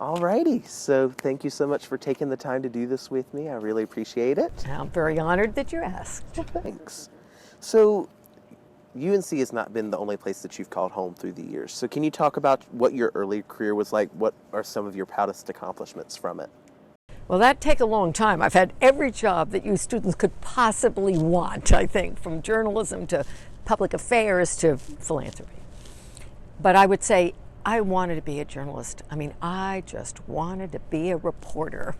Alrighty, so thank you so much for taking the time to do this with me. I really appreciate it. I'm very honored that you asked. Thanks. So, UNC has not been the only place that you've called home through the years. So can you talk about what your early career was like? What are some of your proudest accomplishments from it? Well, that'd take a long time. I've had every job that you students could possibly want, I think, from journalism to public affairs to philanthropy. But I would say I wanted to be a journalist. I mean, I just wanted to be a reporter.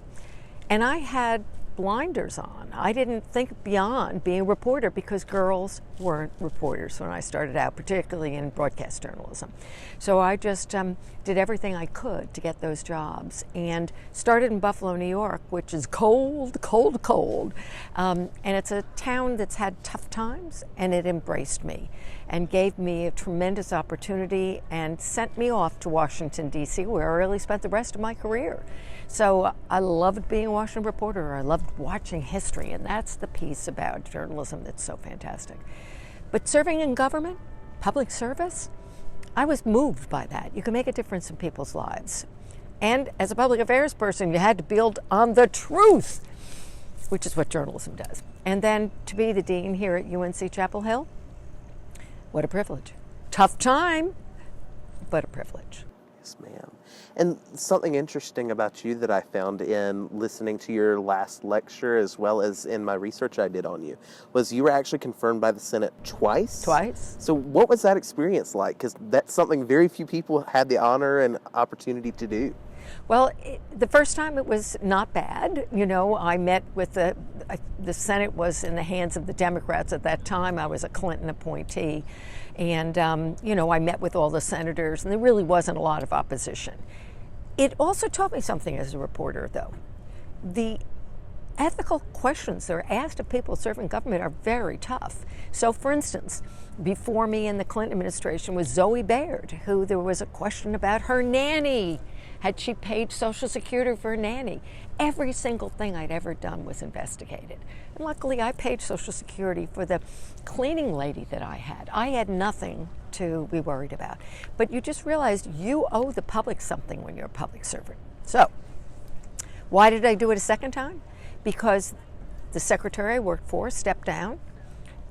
And I had blinders on. I didn't think beyond being a reporter because girls weren't reporters when I started out, particularly in broadcast journalism. So I just did everything I could to get those jobs and started in Buffalo, New York, which is cold, cold, cold. And it's a town that's had tough times, and it embraced me and gave me a tremendous opportunity and sent me off to Washington, D.C., where I really spent the rest of my career. So I loved being a Washington reporter. I loved watching history, and that's the piece about journalism that's so fantastic. But serving in government, public service, I was moved by that. You can make a difference in people's lives. And as a public affairs person, you had to build on the truth, which is what journalism does. And then to be the dean here at UNC Chapel Hill, what a privilege. Tough time, but a privilege. Yes, ma'am. And something interesting about you that I found in listening to your last lecture, as well as in my research I did on you, was you were actually confirmed by the Senate twice. Twice. So what was that experience like? Because that's something very few people had the honor and opportunity to do. Well, the first time it was not bad. You know, I met with the Senate was in the hands of the Democrats at that time. I was a Clinton appointee. And, you know, I met with all the senators, and there really wasn't a lot of opposition. It also taught me something as a reporter, though. The ethical questions that are asked of people serving government are very tough. So, for instance, before me in the Clinton administration was Zoe Baird, who there was a question about her nanny. Had she paid Social Security for a nanny? Every single thing I'd ever done was investigated. And luckily, I paid Social Security for the cleaning lady that I had. I had nothing to be worried about. But you just realized you owe the public something when you're a public servant. So, why did I do it a second time? Because the secretary I worked for stepped down.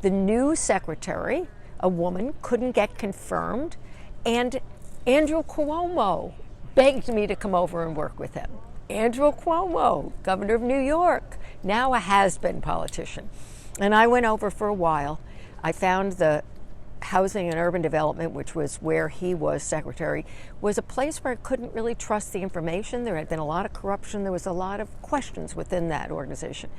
The new secretary, a woman, couldn't get confirmed. And Andrew Cuomo begged me to come over and work with him. Andrew Cuomo, governor of New York, now a has-been politician. And I went over for a while. I found the Housing and Urban Development, which was where he was secretary, was a place where I couldn't really trust the information. There had been a lot of corruption. There was a lot of questions within that organization.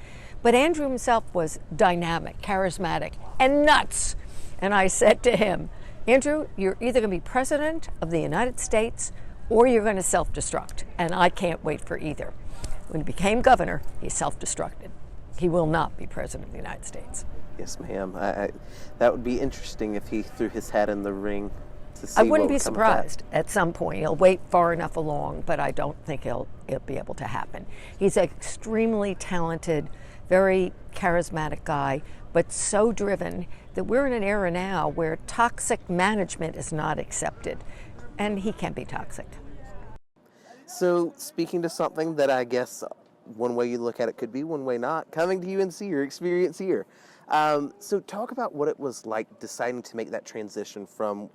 But Andrew himself was dynamic, charismatic, and nuts. And I said to him, Andrew, you're either going to be president of the United States or you're going to self-destruct, and I can't wait for either. When he became governor, he self-destructed. He will not be president of the United States. Yes, ma'am. That would be interesting if he threw his hat in the ring to see I wouldn't what be would come of that. surprised at some point. He'll wait far enough along, but I don't think it'll be able to happen. He's an extremely talented, very charismatic guy, but so driven that we're in an era now where toxic management is not accepted, and he can be toxic. So, speaking to something that I guess one way you look at it could be, one way not, coming to UNC, your experience here. So talk about what it was like deciding to make that transition from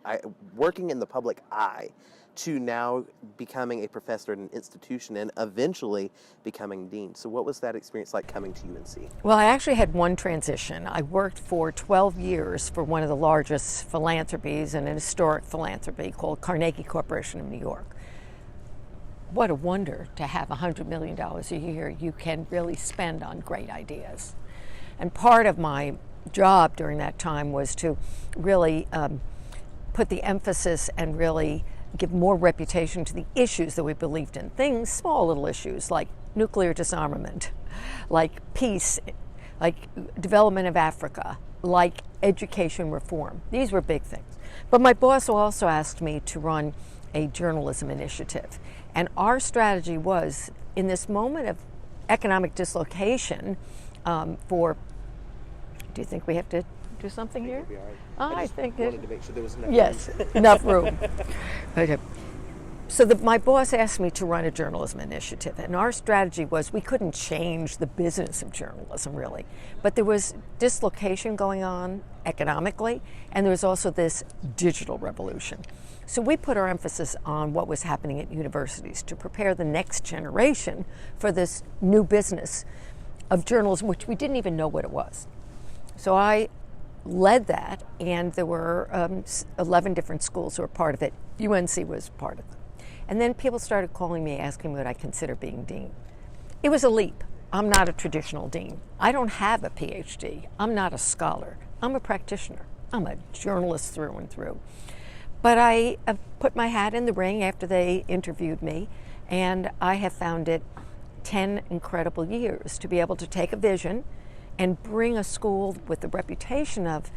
working in the public eye to now becoming a professor at an institution and eventually becoming dean. So what was that experience like coming to UNC? Well, I actually had one transition. I worked for 12 years for one of the largest philanthropies, an historic philanthropy called Carnegie Corporation of New York. What a wonder to have $100 million a year you can really spend on great ideas. And part of my job during that time was to really put the emphasis and really give more reputation to the issues that we believed in. Things, small little issues like nuclear disarmament, like peace, like development of Africa, like education reform. These were big things. But my boss also asked me to run a journalism initiative. And our strategy was, in this moment of economic dislocation, do you think we have to do something here? I think wanted to make sure there was enough yes, room. enough room. Okay. my boss asked me to run a journalism initiative, and our strategy was we couldn't change the business of journalism, really. But there was dislocation going on economically, and there was also this digital revolution. So we put our emphasis on what was happening at universities to prepare the next generation for this new business of journalism, which we didn't even know what it was. So I led that, and there were 11 different schools who were part of it. UNC was part of it. And then people started calling me, asking me what I consider being dean. It was a leap. I'm not a traditional dean. I don't have a PhD. I'm not a scholar. I'm a practitioner. I'm a journalist through and through. But I put my hat in the ring after they interviewed me, and I have found it 10 incredible years to be able to take a vision and bring a school with the reputation of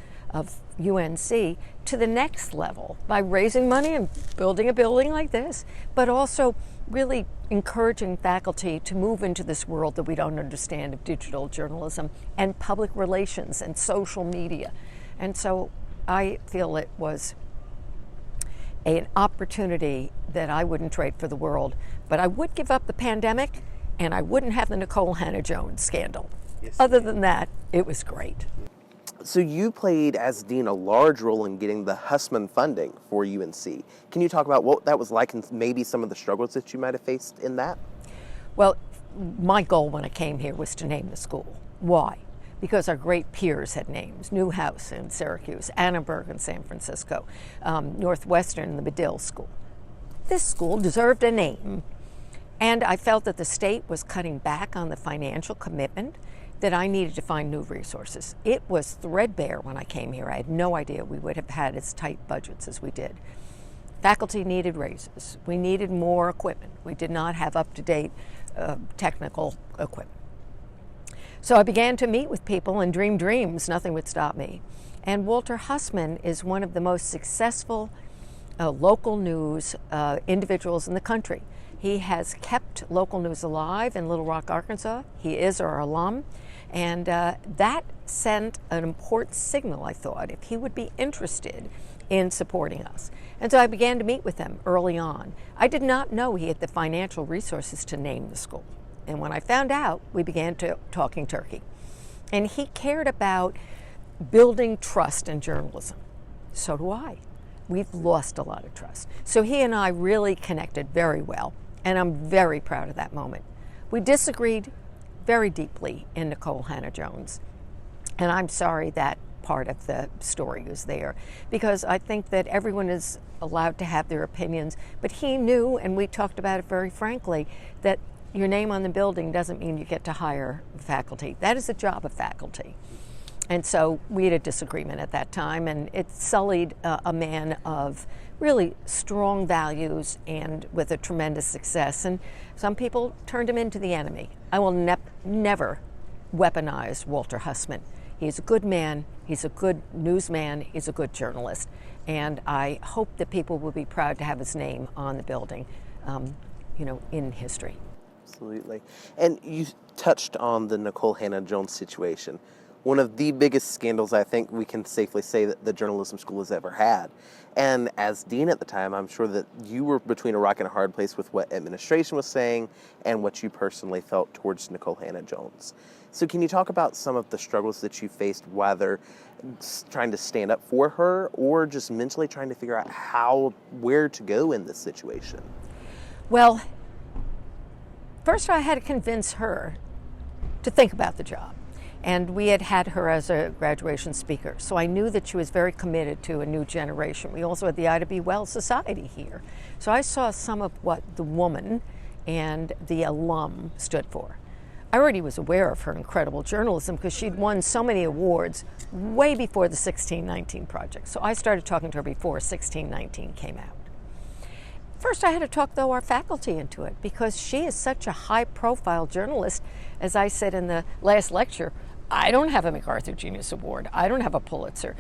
UNC to the next level by raising money and building a building like this, but also really encouraging faculty to move into this world that we don't understand of digital journalism and public relations and social media. And so I feel it was an opportunity that I wouldn't trade for the world, but I would give up the pandemic and I wouldn't have the Nicole Hannah-Jones scandal. Yes. Other than that, it was great. So you played as dean a large role in getting the Hussman funding for UNC. Can you talk about what that was like and maybe some of the struggles that you might have faced in that? Well, my goal when I came here was to name the school. Why? Because our great peers had names: Newhouse in Syracuse, Annenberg in San Francisco, Northwestern, the Medill School. This school deserved a name. And I felt that the state was cutting back on the financial commitment, that I needed to find new resources. It was threadbare when I came here. I had no idea we would have had as tight budgets as we did. Faculty needed raises. We needed more equipment. We did not have up-to-date technical equipment. So I began to meet with people and dream dreams. Nothing would stop me. And Walter Hussman is one of the most successful local news individuals in the country. He has kept local news alive in Little Rock, Arkansas. He is our alum. And that sent an important signal, I thought, if he would be interested in supporting us. And so I began to meet with him early on. I did not know he had the financial resources to name the school. And when I found out, we began talking turkey. And he cared about building trust in journalism. So do I. We've lost a lot of trust. So he and I really connected very well. And I'm very proud of that moment. We disagreed very deeply in Nicole Hannah-Jones. And I'm sorry that part of the story was there, because I think that everyone is allowed to have their opinions. But he knew, and we talked about it very frankly, that your name on the building doesn't mean you get to hire faculty. That is the job of faculty. And so we had a disagreement at that time, and it sullied a man of really strong values and with a tremendous success. And some people turned him into the enemy. I will never weaponize Walter Hussman. He's a good man, he's a good newsman, he's a good journalist. And I hope that people will be proud to have his name on the building, in history. Absolutely. And you touched on the Nicole Hannah-Jones situation. One of the biggest scandals I think we can safely say that the journalism school has ever had. And as dean at the time, I'm sure that you were between a rock and a hard place with what administration was saying and what you personally felt towards Nicole Hannah-Jones. So can you talk about some of the struggles that you faced, whether trying to stand up for her or just mentally trying to figure out where to go in this situation? Well, first I had to convince her to think about the job. And we had her as a graduation speaker. So I knew that she was very committed to a new generation. We also had the Ida B. Wells Society here. So I saw some of what the woman and the alum stood for. I already was aware of her incredible journalism because she'd won so many awards way before the 1619 Project. So I started talking to her before 1619 came out. First, I had to talk, though, our faculty into it because she is such a high-profile journalist. As I said in the last lecture, I don't have a MacArthur Genius Award. I don't have a Pulitzer.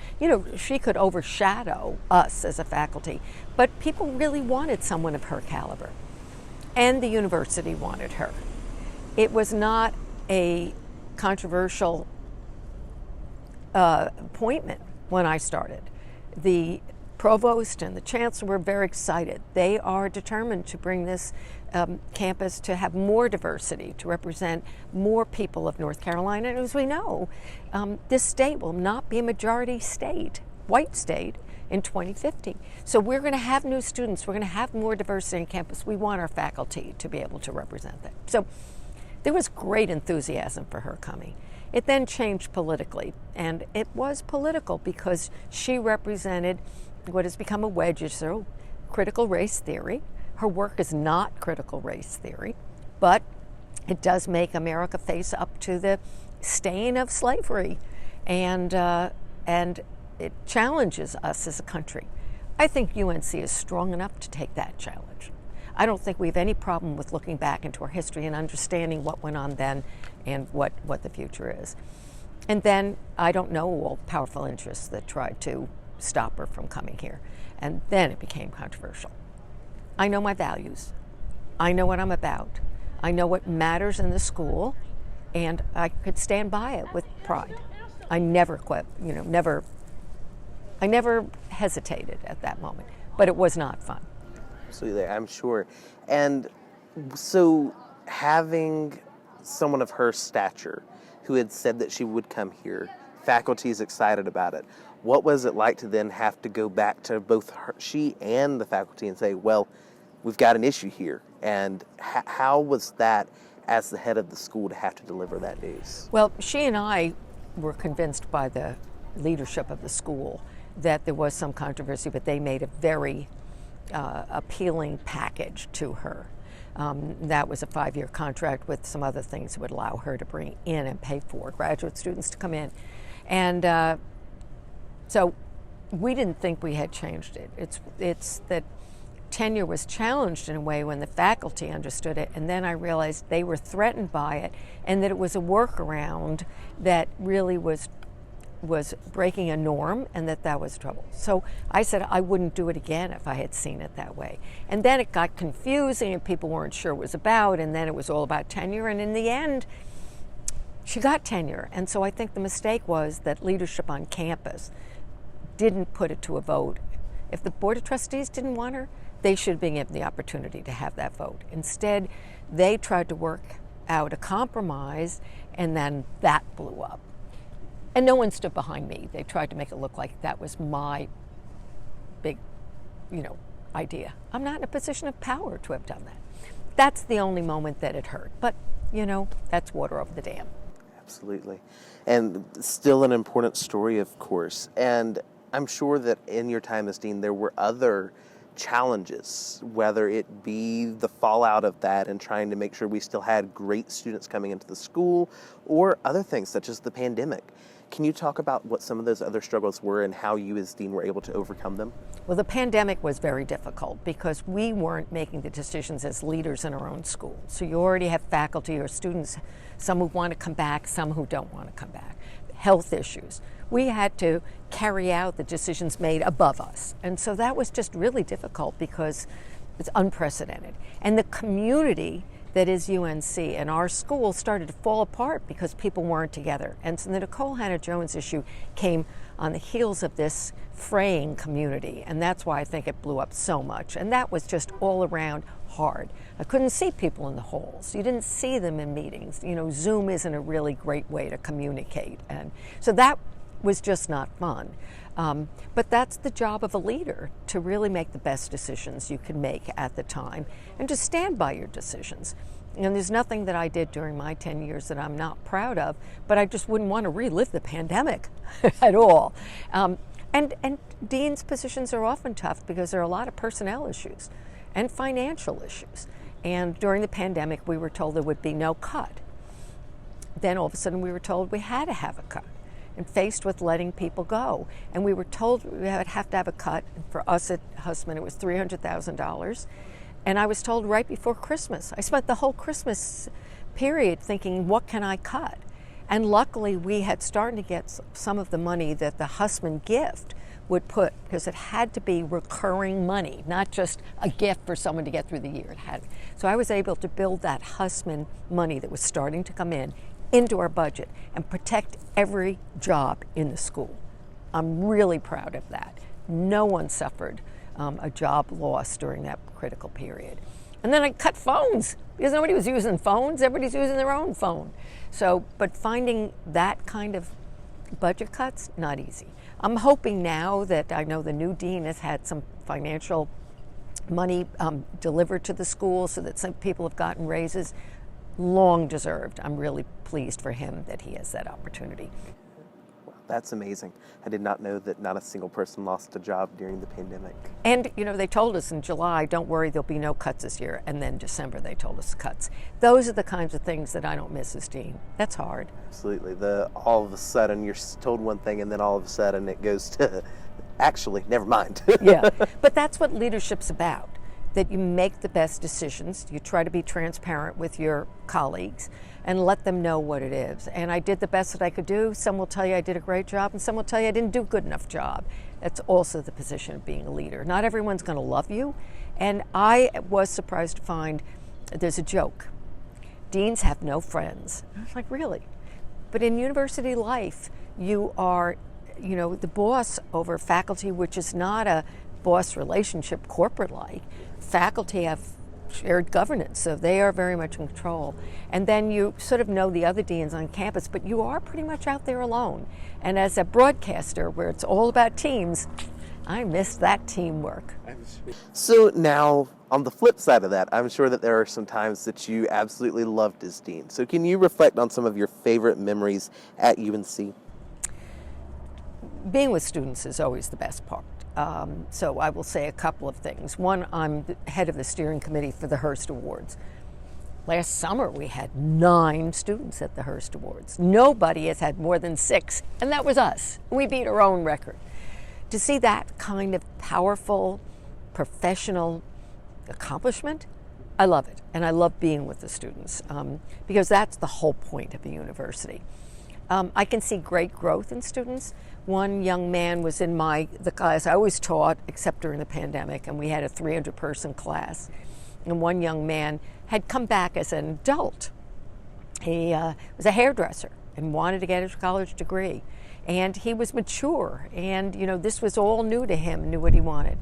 She could overshadow us as a faculty, but people really wanted someone of her caliber, and the university wanted her. It was not a controversial appointment when I started. The provost and the chancellor were very excited. They are determined to bring this campus to have more diversity, to represent more people of North Carolina. And as we know, this state will not be a majority state, white state, in 2050. So we're going to have new students. We're going to have more diversity on campus. We want our faculty to be able to represent that. So there was great enthusiasm for her coming. It then changed politically, and it was political because she represented what has become a wedge issue, critical race theory. Her work is not critical race theory, but it does make America face up to the stain of slavery, and it challenges us as a country. I think UNC is strong enough to take that challenge. I don't think we have any problem with looking back into our history and understanding what went on then and what the future is. And then I don't know all the powerful interests that tried to stop her from coming here. And then it became controversial. I know my values. I know what I'm about. I know what matters in the school, and I could stand by it with pride. I never quit, I never hesitated at that moment, but it was not fun. Absolutely, I'm sure. And so having someone of her stature who had said that she would come here, faculty's excited about it. What was it like to then have to go back to both she and the faculty and say, well, we've got an issue here? And how was that as the head of the school to have to deliver that news? Well, she and I were convinced by the leadership of the school that there was some controversy, but they made a very appealing package to her. That was a 5-year contract with some other things that would allow her to bring in and pay for graduate students to come in. And so we didn't think we had changed it. It's that tenure was challenged in a way when the faculty understood it, and then I realized they were threatened by it, and that it was a workaround that really was breaking a norm, and that was trouble. So I said I wouldn't do it again if I had seen it that way. And then it got confusing and people weren't sure what it was about, and then it was all about tenure, and in the end she got tenure. And so I think the mistake was that leadership on campus didn't put it to a vote. If the Board of Trustees didn't want her, they should have been given the opportunity to have that vote. Instead, they tried to work out a compromise, and then that blew up. And no one stood behind me. They tried to make it look like that was my big, idea. I'm not in a position of power to have done that. That's the only moment that it hurt. But, that's water over the dam. Absolutely. And still an important story, of course. And I'm sure that in your time as dean, there were other challenges, whether it be the fallout of that and trying to make sure we still had great students coming into the school, or other things such as the pandemic. Can you talk about what some of those other struggles were and how you as dean were able to overcome them? Well, the pandemic was very difficult because we weren't making the decisions as leaders in our own school. So you already have faculty or students, some who want to come back, some who don't want to come back. Health issues. We had to carry out the decisions made above us. And so that was just really difficult because it's unprecedented. And the community that is UNC and our school started to fall apart because people weren't together. And so the Nicole Hannah-Jones issue came on the heels of this fraying community. And that's why I think it blew up so much. And that was just all around hard. I couldn't see people in the halls. You didn't see them in meetings. Zoom isn't a really great way to communicate. And so that was just not fun. But that's the job of a leader, to really make the best decisions you can make at the time and to stand by your decisions. And there's nothing that I did during my 10 years that I'm not proud of, but I just wouldn't want to relive the pandemic at all. And dean's positions are often tough because there are a lot of personnel issues and financial issues. And during the pandemic, we were told there would be no cut. Then all of a sudden we were told we had to have a cut, and faced with letting people go. And we were told we would have to have a cut. And for us at Hussman, it was $300,000. And I was told right before Christmas. I spent the whole Christmas period thinking, what can I cut? And luckily, we had started to get some of the money that the Hussman gift would put, because it had to be recurring money, not just a gift for someone to get through the year. It had. So I was able to build that Hussman money that was starting to come in into our budget and protect every job in the school. I'm really proud of that. No one suffered a job loss during that critical period. And then I cut phones because nobody was using phones. Everybody's using their own phone. So, but finding that kind of budget cuts, not easy. I'm hoping now that I know the new dean has had some financial money delivered to the school so that some people have gotten raises. Long deserved. I'm really pleased for him that he has that opportunity. That's amazing. I did not know that not a single person lost a job during the pandemic. And, you know, they told us in July, don't worry, there'll be no cuts this year. And then December, they told us cuts. Those are the kinds of things that I don't miss as dean. That's hard. Absolutely. All of a sudden, you're told one thing, and then all of a sudden it goes to, actually, never mind. Yeah. But that's what leadership's about, that you make the best decisions. You try to be transparent with your colleagues and let them know what it is. And I did the best that I could do. Some will tell you I did a great job, and some will tell you I didn't do a good enough job. That's also the position of being a leader. Not everyone's going to love you. And I was surprised to find there's a joke. Deans have no friends. I was like, really? But in university life, you are, you know, the boss over faculty, which is not a boss relationship corporate-like. Faculty have shared governance, so they are very much in control. And then you sort of know the other deans on campus, but you are pretty much out there alone. And as a broadcaster, where it's all about teams, I miss that teamwork. So now, on the flip side of that, I'm sure that there are some times that you absolutely loved as dean. So can you reflect on some of your favorite memories at UNC? Being with students is always the best part. So I will say a couple of things. One, I'm the head of the steering committee for the Hearst Awards. Last summer, we had 9 students at the Hearst Awards. Nobody has had more than 6, and that was us. We beat our own record. To see that kind of powerful, professional accomplishment, I love it. And I love being with the students because that's the whole point of a university. I can see great growth in students. One young man was in the class I always taught, except during the pandemic, and we had a 300-person class. And one young man had come back as an adult. He was a hairdresser and wanted to get his college degree. And he was mature, and you know, this was all new to him, knew what he wanted.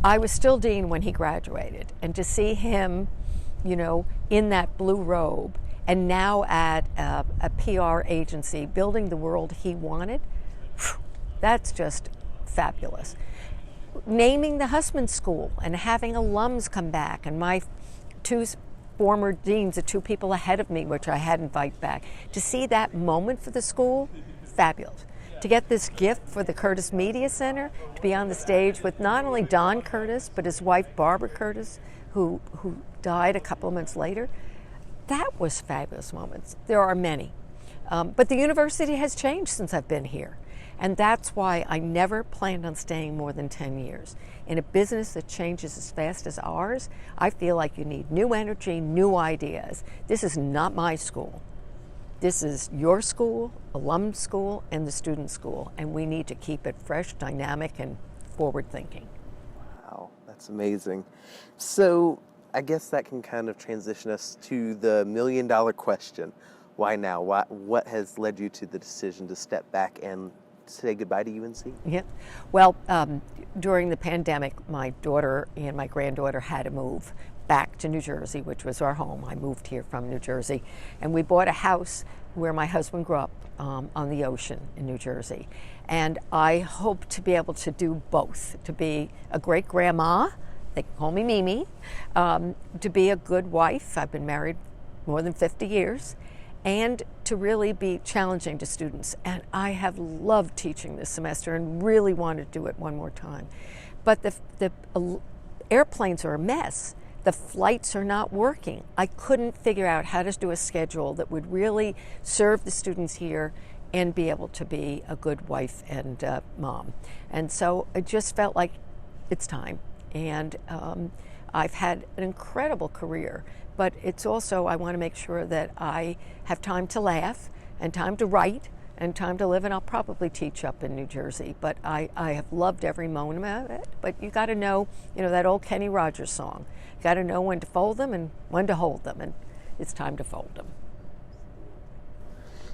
I was still dean when he graduated, and to see him, you know, in that blue robe, and now at a PR agency, building the world he wanted, that's just fabulous. Naming the Hussman School and having alums come back, and my 2 former deans, the 2 people ahead of me, which I had invited back, to see that moment for the school, fabulous. To get this gift for the Curtis Media Center, to be on the stage with not only Don Curtis, but his wife Barbara Curtis, who died a couple of months later, that was fabulous moments. There are many. But the university has changed since I've been here. And that's why I never planned on staying more than 10 years. In a business that changes as fast as ours, I feel like you need new energy, new ideas. This is not my school. This is your school, alum school, and the student school. And we need to keep it fresh, dynamic, and forward-thinking. Wow, that's amazing. So I guess that can kind of transition us to the million-dollar question. Why now? What has led you to the decision to step back and say goodbye to UNC? Yeah. Well, during the pandemic, my daughter and my granddaughter had to move back to New Jersey, which was our home. I moved here from New Jersey, and we bought a house where my husband grew up on the ocean in New Jersey. And I hope to be able to do both, to be a great grandma, they call me Mimi, to be a good wife. I've been married more than 50 years, and to really be challenging to students. And I have loved teaching this semester and really want to do it one more time. But the airplanes are a mess. The flights are not working. I couldn't figure out how to do a schedule that would really serve the students here and be able to be a good wife and mom. And so it just felt like it's time. And I've had an incredible career, but it's also, I want to make sure that I have time to laugh and time to write and time to live, and I'll probably teach up in New Jersey. But I have loved every moment of it. But you got to know, that old Kenny Rogers song. You got to know when to fold them and when to hold them, and it's time to fold them.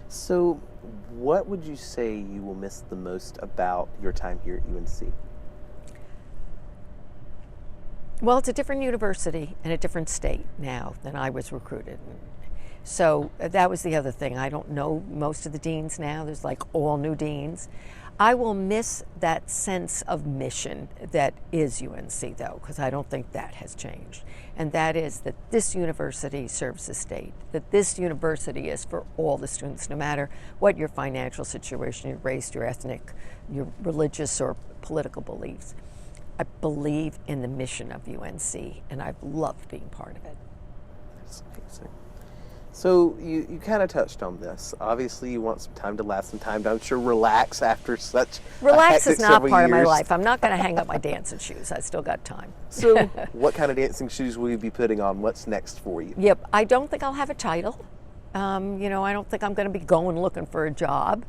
So, what would you say you will miss the most about your time here at UNC? Well, it's a different university and a different state now than I was recruited. So that was the other thing. I don't know most of the deans now. There's like all new deans. I will miss that sense of mission that is UNC, though, because I don't think that has changed. And that is that this university serves the state, that this university is for all the students, no matter what your financial situation, your race, your ethnic, your religious or political beliefs. I believe in the mission of UNC, and I've loved being part of it. That's amazing. So you kind of touched on this. Obviously, you want some time to last, some time to, I'm sure, relax after such Relax a is not part of my years. life. I'm not going to hang up my dancing shoes. I still got time. So what kind of dancing shoes will you be putting on? What's next for you? Yep. I don't think I'll have a title. I don't think I'm going to be going looking for a job.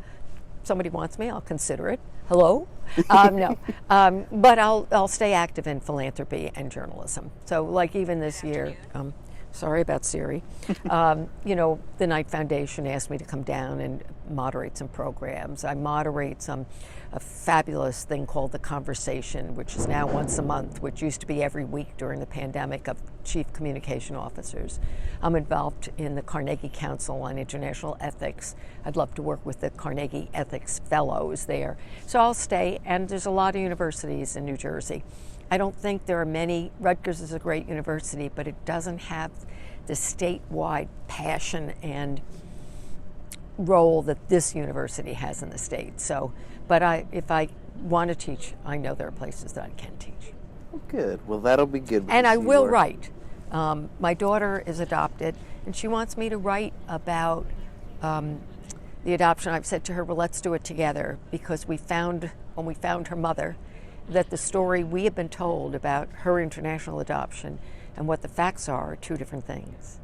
Somebody wants me, I'll consider it. Hello? No. But I'll stay active in philanthropy and journalism. So like even this year, sorry about Siri, the Knight Foundation asked me to come down and moderate some programs. I moderate a fabulous thing called The Conversation, which is now once a month, which used to be every week during the pandemic, of chief communication officers. I'm involved in the Carnegie Council on International Ethics. I'd love to work with the Carnegie Ethics Fellows there. So I'll stay, and there's a lot of universities in New Jersey. I don't think there are many. Rutgers is a great university, but it doesn't have the statewide passion and role that this university has in the state. So, but if I want to teach, I know there are places that I can teach. Well, good. Well, that'll be good. And I will write. My daughter is adopted, and she wants me to write about the adoption. I've said to her, well, let's do it together, because when we found her mother, that the story we have been told about her international adoption and what the facts are two different things.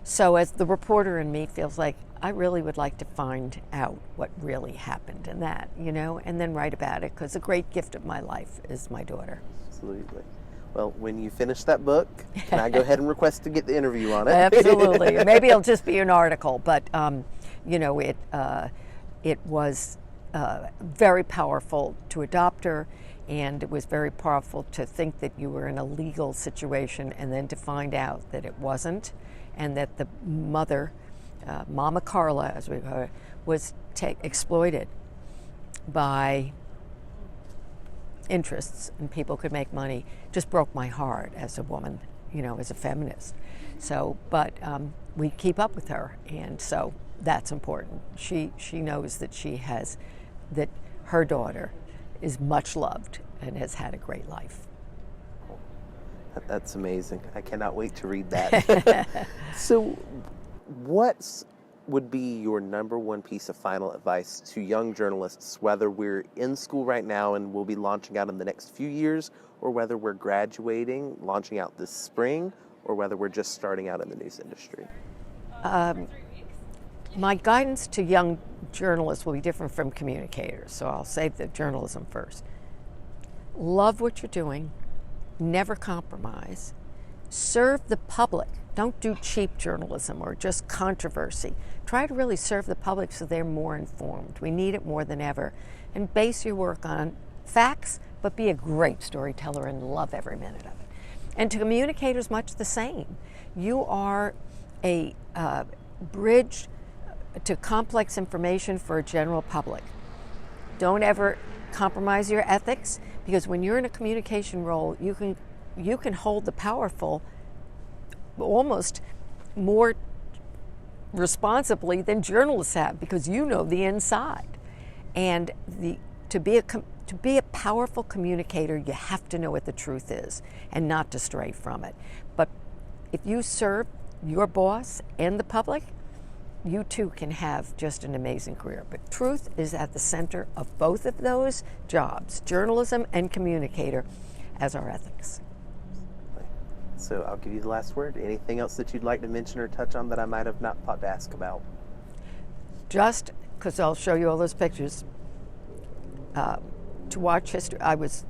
So as the reporter in me feels like I really would like to find out what really happened in that, and then write about it, because a great gift of my life is my daughter. Absolutely. Well, when you finish that book, can I go ahead and request to get the interview on it? Absolutely. Maybe it'll just be an article, but it was very powerful to adopt her. And it was very powerful to think that you were in a legal situation and then to find out that it wasn't, and that the mother, Mama Carla, as we call her, was exploited by interests and people could make money. Just broke my heart as a woman, as a feminist. So, but we keep up with her, and so that's important. She knows that that her daughter is much loved and has had a great life. That's amazing. I cannot wait to read that. So what would be your number one piece of final advice to young journalists, whether we're in school right now and we'll be launching out in the next few years, or whether we're graduating, launching out this spring, or whether we're just starting out in the news industry? My guidance to young journalists will be different from communicators, so I'll save the journalism first. Love what you're doing, never compromise, serve the public. Don't do cheap journalism or just controversy. Try to really serve the public so they're more informed. We need it more than ever. And base your work on facts, but be a great storyteller and love every minute of it. And to communicators, much the same. You are a bridge to complex information for a general public. Don't ever compromise your ethics, because when you're in a communication role, you can hold the powerful almost more responsibly than journalists have, because you know the inside. And to be a powerful communicator, you have to know what the truth is and not to stray from it. But if you serve your boss and the public, you too can have just an amazing career. But truth is at the center of both of those jobs, journalism and communicator, as our ethics. So I'll give you the last word. Anything else that you'd like to mention or touch on that I might have not thought to ask about? Just because I'll show you all those pictures. To watch history, I was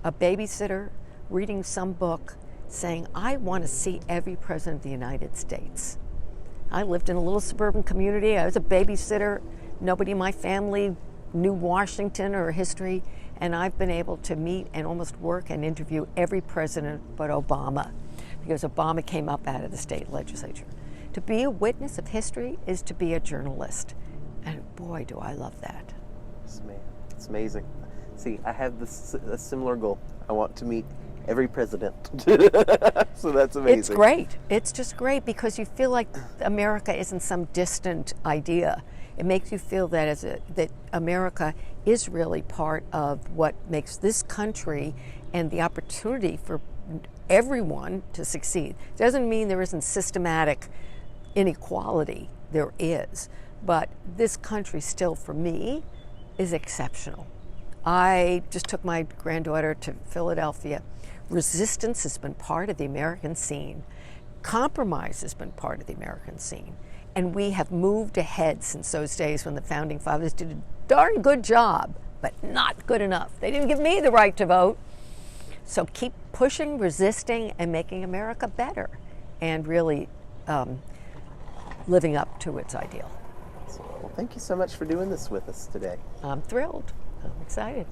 a babysitter reading some book saying, I want to see every president of the United States. I lived in a little suburban community. I was a babysitter. Nobody in my family knew Washington or history, and I've been able to meet and almost work and interview every president but Obama, because Obama came up out of the state legislature. To be a witness of history is to be a journalist, and boy, do I love that. Yes, man. It's amazing. See, I have a similar goal. I want to meet every president. So that's amazing. It's great. It's just great because you feel like America isn't some distant idea. It makes you feel that that America is really part of what makes this country and the opportunity for everyone to succeed. It doesn't mean there isn't systematic inequality. There is. But this country still, for me, is exceptional. I just took my granddaughter to Philadelphia. Resistance has been part of the American scene. Compromise has been part of the American scene. And we have moved ahead since those days when the Founding Fathers did a darn good job, but not good enough. They didn't give me the right to vote. So keep pushing, resisting, and making America better, and really living up to its ideal. Well, thank you so much for doing this with us today. I'm thrilled. I'm excited.